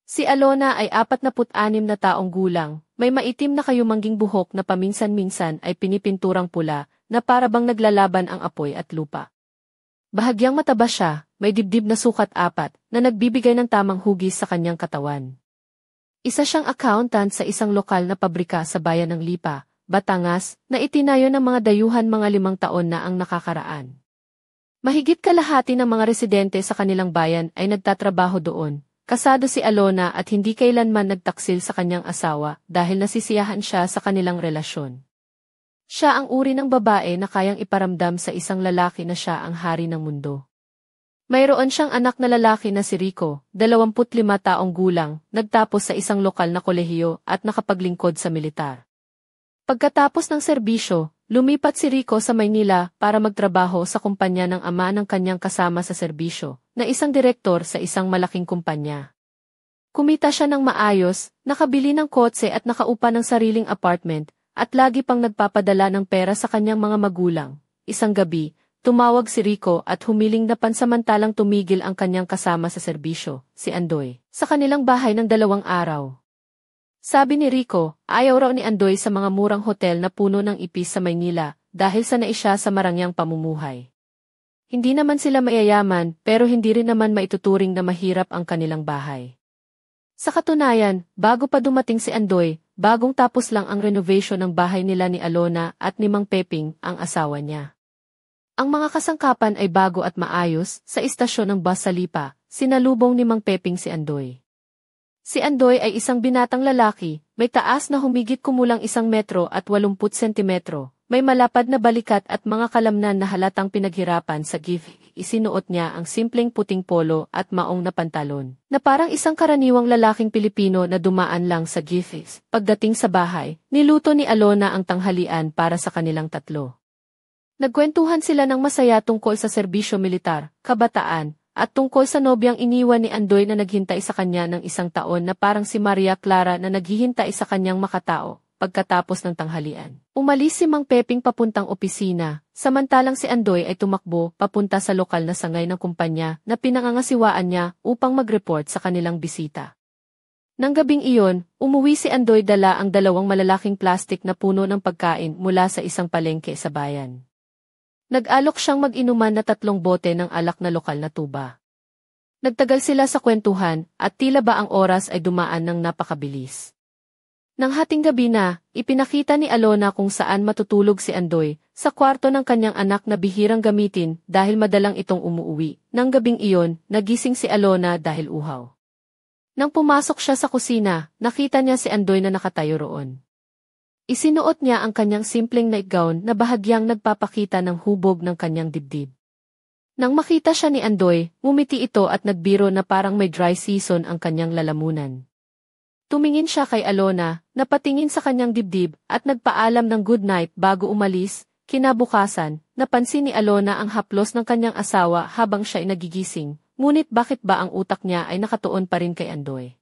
Si Alona ay 46 na taong gulang, may maitim na kayumangging buhok na paminsan-minsan ay pinipinturang pula, na para bang naglalaban ang apoy at lupa. Bahagyang mataba siya, may dibdib na sukat 4, na nagbibigay ng tamang hugis sa kanyang katawan. Isa siyang accountant sa isang lokal na pabrika sa bayan ng Lipa, Batangas, na itinayo ng mga dayuhan mga 5 taon na ang nakakaraan. Mahigit kalahati ng mga residente sa kanilang bayan ay nagtatrabaho doon. Kasado si Alona at hindi kailanman nagtaksil sa kanyang asawa dahil nasisiyahan siya sa kanilang relasyon. Siya ang uri ng babae na kayang iparamdam sa isang lalaki na siya ang hari ng mundo. Mayroon siyang anak na lalaki na si Rico, 25 taong gulang, nagtapos sa isang lokal na kolehiyo at nakapaglingkod sa militar. Pagkatapos ng serbisyo, lumipat si Rico sa Maynila para magtrabaho sa kumpanya ng ama ng kanyang kasama sa serbisyo, na isang direktor sa isang malaking kumpanya. Kumita siya ng maayos, nakabili ng kotse at nakaupa ng sariling apartment, at lagi pang nagpapadala ng pera sa kanyang mga magulang. Isang gabi, tumawag si Rico at humiling na pansamantalang tumigil ang kanyang kasama sa serbisyo, si Andoy, sa kanilang bahay ng 2 araw. Sabi ni Rico, ayaw raw ni Andoy sa mga murang hotel na puno ng ipis sa Maynila dahil sanay siya sa marangyang pamumuhay. Hindi naman sila mayayaman pero hindi rin naman maituturing na mahirap ang kanilang bahay. Sa katunayan, bago pa dumating si Andoy, bagong tapos lang ang renovation ng bahay nila ni Alona at ni Mang Peping, ang asawa niya. Ang mga kasangkapan ay bago at maayos. Sa istasyon ng bus sa Lipa, sinalubong ni Mang Peping si Andoy. Si Andoy ay isang binatang lalaki, may taas na humigit kumulang 1 metro at 80 sentimetro, may malapad na balikat at mga kalamnan na halatang pinaghirapan sa gift. Isinuot niya ang simpleng puting polo at maong na pantalon, na parang isang karaniwang lalaking Pilipino na dumaan lang sa gift. Pagdating sa bahay, niluto ni Alona ang tanghalian para sa kanilang tatlo. Nagkwentuhan sila ng masaya tungkol sa serbisyo militar, kabataan, at tungkol sa nobyang iniwan ni Andoy na naghintay sa kanya ng 1 taon na parang si Maria Clara na naghihintay sa kanyang makatao. Pagkatapos ng tanghalian, umalis si Mang Peping papuntang opisina, samantalang si Andoy ay tumakbo papunta sa lokal na sangay ng kumpanya na pinangangasiwaan niya upang mag-report sa kanilang bisita. Nang gabing iyon, umuwi si Andoy dala ang 2 malalaking plastik na puno ng pagkain mula sa isang palengke sa bayan. Nag-alok siyang mag-inuman na 3 bote ng alak na lokal na tuba. Nagtagal sila sa kwentuhan at tila ba ang oras ay dumaan ng napakabilis. Nang hating gabi na, ipinakita ni Alona kung saan matutulog si Andoy, sa kwarto ng kanyang anak na bihirang gamitin dahil madalang itong umuuwi. Nang gabing iyon, nagising si Alona dahil uhaw. Nang pumasok siya sa kusina, nakita niya si Andoy na nakatayo roon. Isinuot niya ang kanyang simpleng nightgown na bahagyang nagpapakita ng hubog ng kanyang dibdib. Nang makita siya ni Andoy, ngumiti ito at nagbiro na parang may dry season ang kanyang lalamunan. Tumingin siya kay Alona, napatingin sa kanyang dibdib, at nagpaalam ng good night bago umalis. Kinabukasan, napansin ni Alona ang haplos ng kanyang asawa habang siya ay nagigising, ngunit bakit ba ang utak niya ay nakatuon pa rin kay Andoy?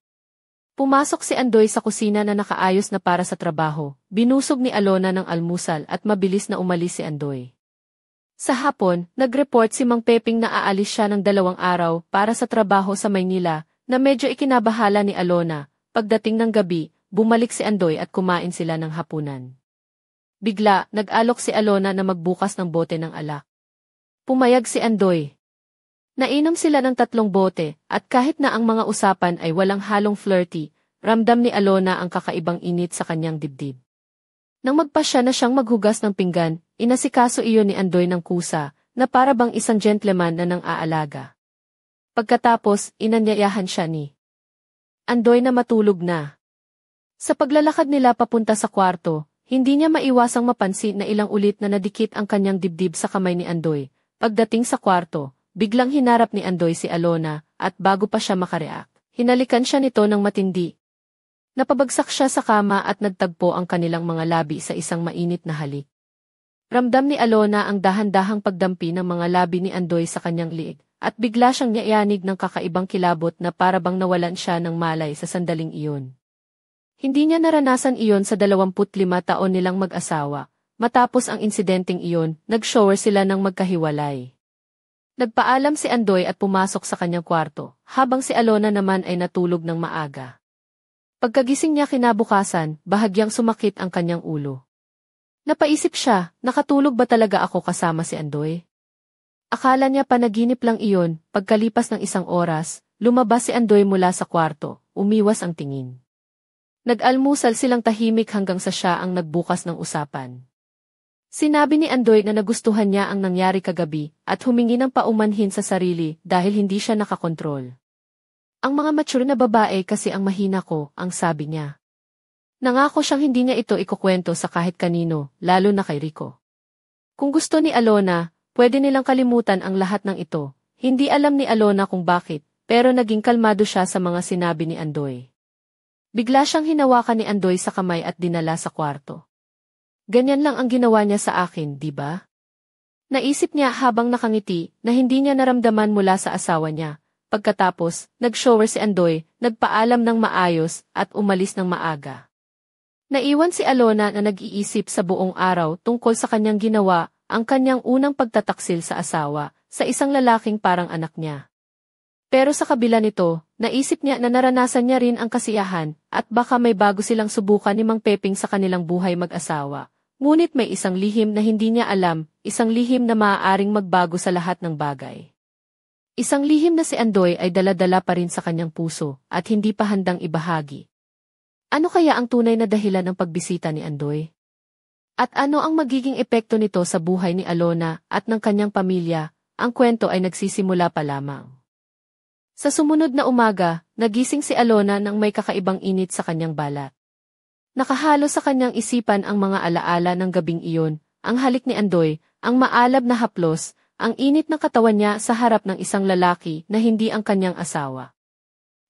Pumasok si Andoy sa kusina na nakaayos na para sa trabaho, binusog ni Alona ng almusal at mabilis na umalis si Andoy. Sa hapon, nag-report si Mang Peping na aalis siya ng 2 araw para sa trabaho sa Maynila, na medyo ikinabahala ni Alona. Pagdating ng gabi, bumalik si Andoy at kumain sila ng hapunan. Bigla, nag-alok si Alona na magbukas ng bote ng alak. Pumayag si Andoy. Nainom sila ng 3 bote, at kahit na ang mga usapan ay walang halong flirty, ramdam ni Alona ang kakaibang init sa kanyang dibdib. Nang magpasya na siyang maghugas ng pinggan, inasikaso iyon ni Andoy ng kusa, na para bang isang gentleman na nang aalaga. Pagkatapos, inanyayahan siya ni Andoy na matulog na. Sa paglalakad nila papunta sa kwarto, hindi niya maiwasang mapansin na ilang ulit na nadikit ang kanyang dibdib sa kamay ni Andoy. Pagdating sa kwarto, biglang hinarap ni Andoy si Alona, at bago pa siya makareact, hinalikan siya nito ng matindi. Napabagsak siya sa kama at nagtagpo ang kanilang mga labi sa isang mainit na halik. Ramdam ni Alona ang dahan-dahang pagdampi ng mga labi ni Andoy sa kanyang liig. At bigla siyang yayanig ng kakaibang kilabot na para bang nawalan siya ng malay sa sandaling iyon. Hindi niya naranasan iyon sa 25 taon nilang mag-asawa. Matapos ang insidenteng iyon, nag-shower sila ng magkahiwalay. Nagpaalam si Andoy at pumasok sa kanyang kwarto, habang si Alona naman ay natulog ng maaga. Pagkagising niya kinabukasan, bahagyang sumakit ang kanyang ulo. Napaisip siya, nakatulog ba talaga ako kasama si Andoy? Akala niya panaginip lang iyon, pagkalipas ng 1 oras, lumabas si Andoy mula sa kwarto, umiwas ang tingin. Nag-almusal silang tahimik hanggang sa siya ang nagbukas ng usapan. Sinabi ni Andoy na nagustuhan niya ang nangyari kagabi at humingi ng paumanhin sa sarili dahil hindi siya nakakontrol. Ang mga mature na babae kasi ang mahina ko, ang sabi niya. Nangako siyang hindi niya ito ikukwento sa kahit kanino, lalo na kay Rico. Kung gusto ni Alona, pwede nilang kalimutan ang lahat ng ito. Hindi alam ni Alona kung bakit, pero naging kalmado siya sa mga sinabi ni Andoy. Bigla siyang hinawakan ni Andoy sa kamay at dinala sa kwarto. Ganyan lang ang ginawa niya sa akin, di ba? Naisip niya habang nakangiti na hindi niya naramdaman mula sa asawa niya. Pagkatapos, nag-shower si Andoy, nagpaalam ng maayos at umalis ng maaga. Naiwan si Alona na nag-iisip sa buong araw tungkol sa kanyang ginawa, ang kanyang unang pagtataksil sa asawa, sa isang lalaking parang anak niya. Pero sa kabila nito, naisip niya na naranasan niya rin ang kasiyahan at baka may bago silang subukan ni Mang Peping sa kanilang buhay mag-asawa. Ngunit may isang lihim na hindi niya alam, isang lihim na maaaring magbago sa lahat ng bagay. Isang lihim na si Andoy ay dala-dala pa rin sa kanyang puso at hindi pa handang ibahagi. Ano kaya ang tunay na dahilan ng pagbisita ni Andoy? At ano ang magiging epekto nito sa buhay ni Alona at ng kanyang pamilya? Ang kwento ay nagsisimula pa lamang. Sa sumunod na umaga, nagising si Alona nang may kakaibang init sa kanyang balat. Nakahalo sa kanyang isipan ang mga alaala ng gabing iyon, ang halik ni Andoy, ang maalab na haplos, ang init ng katawan niya sa harap ng isang lalaki na hindi ang kanyang asawa.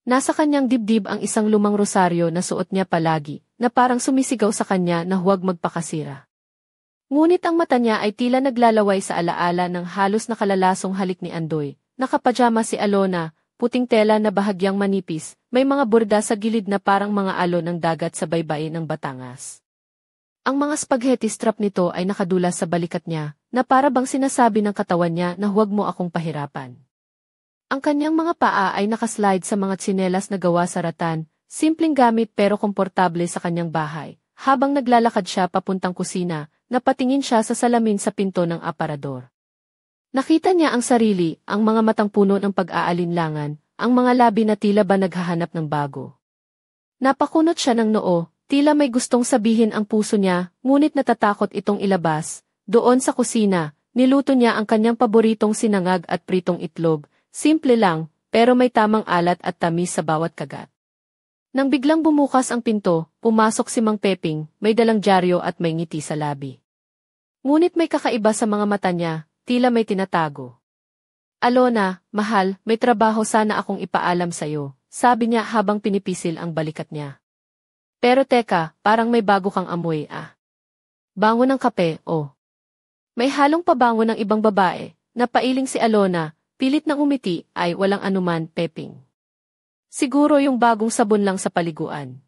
Nasa kanyang dibdib ang isang lumang rosaryo na suot niya palagi, na parang sumisigaw sa kanya na huwag magpakasira. Ngunit ang mata niya ay tila naglalaway sa alaala ng halos nakalalasong halik ni Andoy. Nakapajama si Alona, puting tela na bahagyang manipis, may mga borda sa gilid na parang mga alon ng dagat sa baybayin ng Batangas. Ang mga spaghetti strap nito ay nakadulas sa balikat niya, na para bang sinasabi ng katawan niya na huwag mo akong pahirapan. Ang kanyang mga paa ay nakaslide sa mga tsinelas na gawa sa ratan, simpleng gamit pero komportable sa kanyang bahay. Habang naglalakad siya papuntang kusina, napatingin siya sa salamin sa pinto ng aparador. Nakita niya ang sarili, ang mga matang puno ng pag-aalinlangan, ang mga labi na tila ba naghahanap ng bago. Napakunot siya ng noo, tila may gustong sabihin ang puso niya, ngunit natatakot itong ilabas. Doon sa kusina, niluto niya ang kanyang paboritong sinangag at pritong itlog, simple lang, pero may tamang alat at tamis sa bawat kagat. Nang biglang bumukas ang pinto, pumasok si Mang Peping, may dalang dyaryo at may ngiti sa labi. Ngunit may kakaiba sa mga mata niya, tila may tinatago. Alona, mahal, may trabaho sana akong ipaalam sa'yo, sabi niya habang pinipisil ang balikat niya. Pero teka, parang may bago kang amoy Bango ng kape, oh. May halong pabango ng ibang babae, napailing si Alona, pilit na umiti, ay walang anuman, Peping. Siguro yung bagong sabon lang sa paliguan.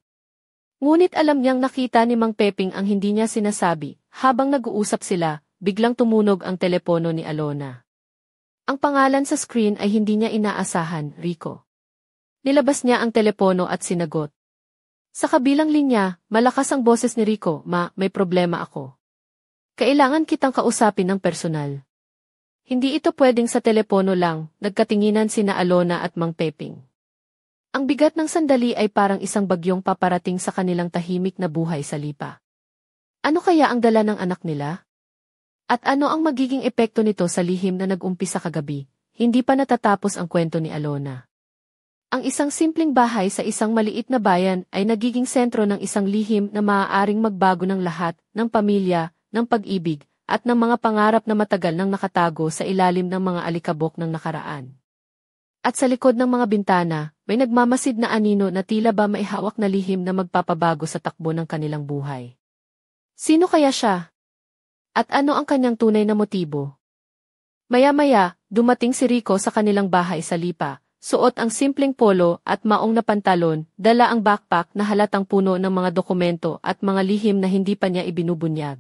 Ngunit alam niyang nakita ni Mang Peping ang hindi niya sinasabi, habang nag-uusap sila, biglang tumunog ang telepono ni Alona. Ang pangalan sa screen ay hindi niya inaasahan, Rico. Nilabas niya ang telepono at sinagot. Sa kabilang linya, malakas ang boses ni Rico, may problema ako. Kailangan kitang kausapin ng personal. Hindi ito pwedeng sa telepono lang, nagkatinginan sina Alona at Mang Peping. Ang bigat ng sandali ay parang isang bagyong paparating sa kanilang tahimik na buhay sa lipa. Ano kaya ang dala ng anak nila? At ano ang magiging epekto nito sa lihim na nag-umpisa kagabi? Hindi pa natatapos ang kwento ni Alona. Ang isang simpleng bahay sa isang maliit na bayan ay nagiging sentro ng isang lihim na maaaring magbago ng lahat, ng pamilya, ng pag-ibig, at ng mga pangarap na matagal nang nakatago sa ilalim ng mga alikabok ng nakaraan. At sa likod ng mga bintana, may nagmamasid na anino na tila ba may hawak na lihim na magpapabago sa takbo ng kanilang buhay. Sino kaya siya? At ano ang kanyang tunay na motibo? Maya-maya, dumating si Rico sa kanilang bahay sa lipa, suot ang simpleng polo at maong na pantalon, dala ang backpack na halatang puno ng mga dokumento at mga lihim na hindi pa niya ibinubunyag.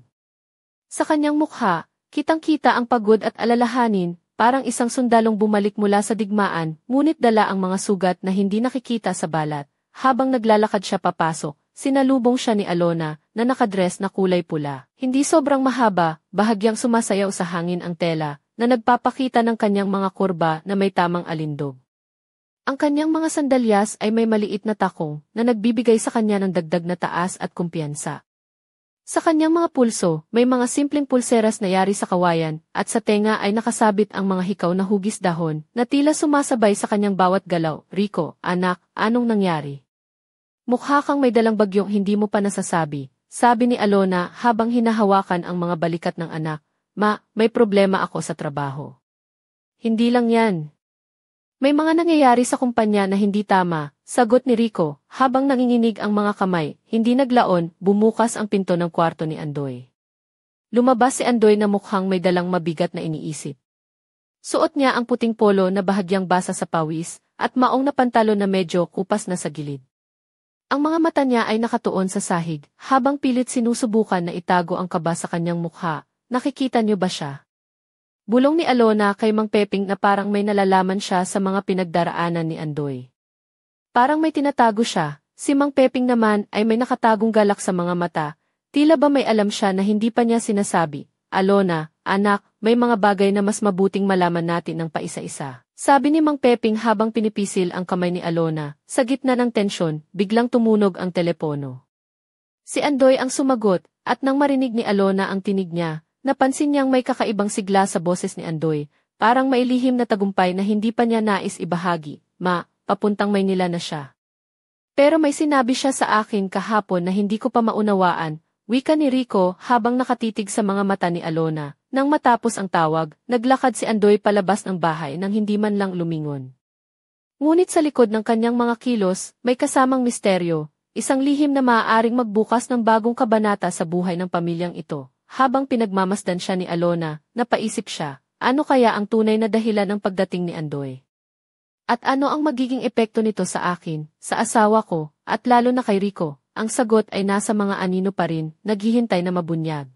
Sa kanyang mukha, kitang-kita ang pagod at alalahanin, parang isang sundalong bumalik mula sa digmaan, ngunit dala ang mga sugat na hindi nakikita sa balat. Habang naglalakad siya papasok, sinalubong siya ni Alona, na nakadress na kulay pula. Hindi sobrang mahaba, bahagyang sumasayaw sa hangin ang tela, na nagpapakita ng kanyang mga kurba na may tamang alindog. Ang kanyang mga sandalyas ay may maliit na takong, na nagbibigay sa kanya ng dagdag na taas at kumpiyansa. Sa kanyang mga pulso, may mga simpleng pulseras na yari sa kawayan, at sa tenga ay nakasabit ang mga hikaw na hugis dahon, na tila sumasabay sa kanyang bawat galaw. Rico, anak, anong nangyari? Mukha kang may dalang bagyong hindi mo pa nasasabi, sabi ni Alona habang hinahawakan ang mga balikat ng anak. Ma, may problema ako sa trabaho. Hindi lang yan. May mga nangyayari sa kumpanya na hindi tama, sagot ni Rico, habang nanginginig ang mga kamay. Hindi naglaon, bumukas ang pinto ng kwarto ni Andoy. Lumabas si Andoy na mukhang may dalang mabigat na iniisip. Suot niya ang puting polo na bahagyang basa sa pawis, at maong na pantalon na medyo kupas na sa gilid. Ang mga mata niya ay nakatuon sa sahig, habang pilit sinusubukan na itago ang kaba sa kanyang mukha. Nakikita niyo ba siya? Bulong ni Alona kay Mang Peping na parang may nalalaman siya sa mga pinagdaraanan ni Andoy. Parang may tinatago siya, si Mang Peping naman ay may nakatagong galak sa mga mata, tila ba may alam siya na hindi pa niya sinasabi. Alona, anak, may mga bagay na mas mabuting malaman natin ng paisa-isa. Sabi ni Mang Peping habang pinipisil ang kamay ni Alona, sa gitna ng tensyon, biglang tumunog ang telepono. Si Andoy ang sumagot, at nang marinig ni Alona ang tinig niya, napansin niyang may kakaibang sigla sa boses ni Andoy, parang may lihim na tagumpay na hindi pa niya nais ibahagi. Ma, papuntang Maynila na siya. Pero may sinabi siya sa akin kahapon na hindi ko pa maunawaan, wika ni Rico habang nakatitig sa mga mata ni Alona. Nang matapos ang tawag, naglakad si Andoy palabas ng bahay nang hindi man lang lumingon. Ngunit sa likod ng kanyang mga kilos, may kasamang misteryo, isang lihim na maaaring magbukas ng bagong kabanata sa buhay ng pamilyang ito. Habang pinagmamasdan siya ni Alona, napaisip siya, ano kaya ang tunay na dahilan ng pagdating ni Andoy? At ano ang magiging epekto nito sa akin, sa asawa ko, at lalo na kay Rico? Ang sagot ay nasa mga anino pa rin, naghihintay na mabunyag.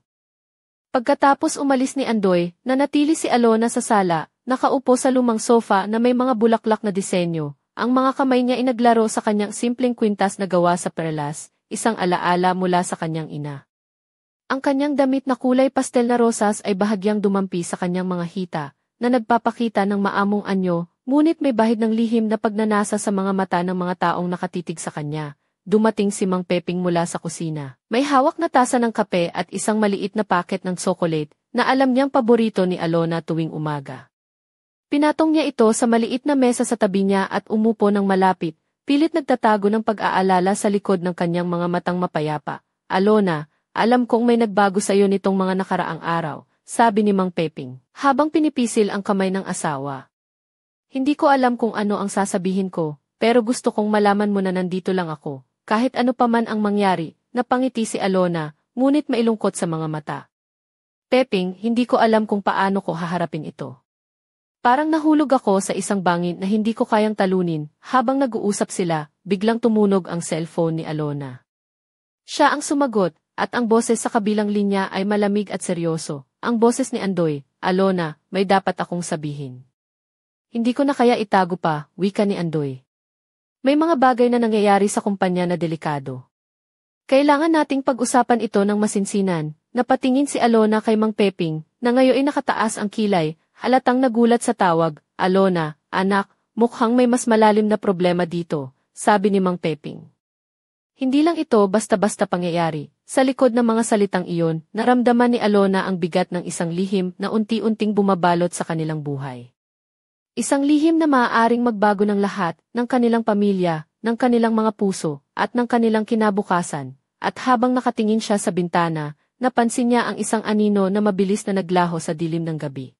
Pagkatapos umalis ni Andoy, nanatili si Alona sa sala, nakaupo sa lumang sofa na may mga bulaklak na disenyo. Ang mga kamay niya inaglaro sa kanyang simpleng kwintas na gawa sa perlas, isang alaala mula sa kanyang ina. Ang kanyang damit na kulay pastel na rosas ay bahagyang dumampi sa kanyang mga hita, na nagpapakita ng maamong anyo, ngunit may bahid ng lihim na pagnanasa sa mga mata ng mga taong nakatitig sa kanya. Dumating si Mang Peping mula sa kusina. May hawak na tasa ng kape at isang maliit na paket ng tsokolate, na alam niyang paborito ni Alona tuwing umaga. Pinatong niya ito sa maliit na mesa sa tabi niya at umupo ng malapit, pilit nagtatago ng pag-aalala sa likod ng kanyang mga matang mapayapa. Alona, alam kong may nagbago sa iyo nitong mga nakaraang araw, sabi ni Mang Peping, habang pinipisil ang kamay ng asawa. Hindi ko alam kung ano ang sasabihin ko, pero gusto kong malaman mo na nandito lang ako, kahit ano pa man ang mangyari. Napangiti si Alona, ngunit mailungkot sa mga mata. Peping, hindi ko alam kung paano ko haharapin ito. Parang nahulog ako sa isang bangin na hindi ko kayang talunin. Habang nag-uusap sila, biglang tumunog ang cellphone ni Alona. Siya ang sumagot, at ang boses sa kabilang linya ay malamig at seryoso. Ang boses ni Andoy, Alona, may dapat akong sabihin. Hindi ko na kaya itago pa, wika ni Andoy. May mga bagay na nangyayari sa kumpanya na delikado. Kailangan nating pag-usapan ito ng masinsinan. Napatingin si Alona kay Mang Peping, na ngayon ay nakataas ang kilay, halatang nagulat sa tawag. Alona, anak, mukhang may mas malalim na problema dito, sabi ni Mang Peping. Hindi lang ito basta-basta pangyayari. Sa likod ng mga salitang iyon, naramdaman ni Alona ang bigat ng isang lihim na unti-unting bumabalot sa kanilang buhay. Isang lihim na maaaring magbago ng lahat, ng kanilang pamilya, ng kanilang mga puso, at ng kanilang kinabukasan. At habang nakatingin siya sa bintana, napansin niya ang isang anino na mabilis na naglaho sa dilim ng gabi.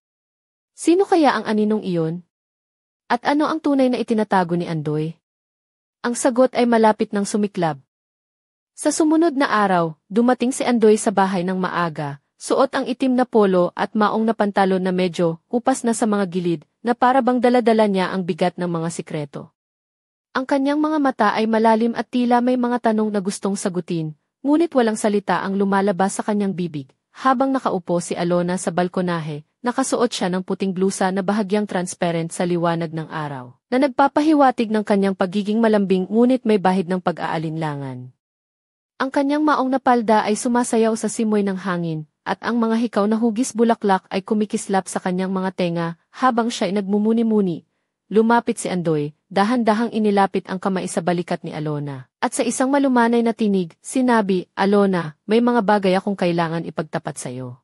Sino kaya ang aninong iyon? At ano ang tunay na itinatago ni Andoy? Ang sagot ay malapit ng sumiklab. Sa sumunod na araw, dumating si Andoy sa bahay ng maaga, suot ang itim na polo at maong na pantalon na medyo upas na sa mga gilid, na para bang dala-dala niya ang bigat ng mga sikreto. Ang kanyang mga mata ay malalim at tila may mga tanong na gustong sagutin, ngunit walang salita ang lumalabas sa kanyang bibig. Habang nakaupo si Alona sa balkonahe, nakasuot siya ng puting blusa na bahagyang transparent sa liwanag ng araw, na nagpapahiwatig ng kanyang pagiging malambing ngunit may bahid ng pag-aalinlangan. Ang kanyang maong na palda ay sumasayaw sa simoy ng hangin, at ang mga hikaw na hugis bulaklak ay kumikislap sa kanyang mga tenga habang siya ay nagmumuni-muni. Lumapit si Andoy, dahan-dahang inilapit ang kamay sa balikat ni Alona. At sa isang malumanay na tinig, sinabi, "Alona, may mga bagay akong kailangan ipagtapat sa'yo.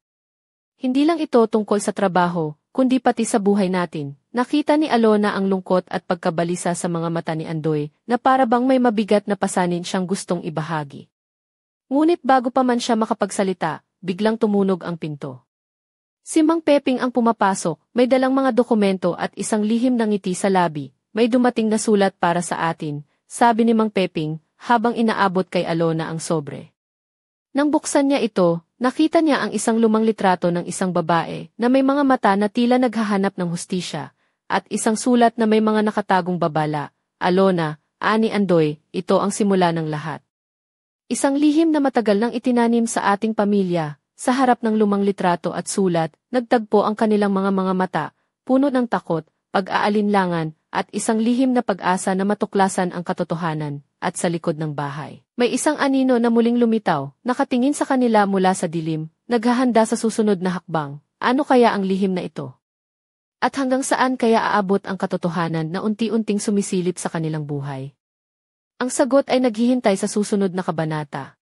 Hindi lang ito tungkol sa trabaho, kundi pati sa buhay natin." Nakita ni Alona ang lungkot at pagkabalisa sa mga mata ni Andoy, na para bang may mabigat na pasanin siyang gustong ibahagi. Ngunit bago pa man siya makapagsalita, biglang tumunog ang pinto. Si Mang Peping ang pumapasok, may dalang mga dokumento at isang lihim na ngiti sa labi. "May dumating na sulat para sa atin," sabi ni Mang Peping, habang inaabot kay Alona ang sobre. Nang buksan niya ito, nakita niya ang isang lumang litrato ng isang babae na may mga mata na tila naghahanap ng hustisya, at isang sulat na may mga nakatagong babala. "Alona, ani Andoy, ito ang simula ng lahat. Isang lihim na matagal nang itinanim sa ating pamilya." Sa harap ng lumang litrato at sulat, nagtagpo ang kanilang mga mata, puno ng takot, pag-aalinlangan, at isang lihim na pag-asa na matuklasan ang katotohanan. At sa likod ng bahay, may isang anino na muling lumitaw, nakatingin sa kanila mula sa dilim, naghahanda sa susunod na hakbang. Ano kaya ang lihim na ito? At hanggang saan kaya aabot ang katotohanan na unti-unting sumisilip sa kanilang buhay? Ang sagot ay naghihintay sa susunod na kabanata.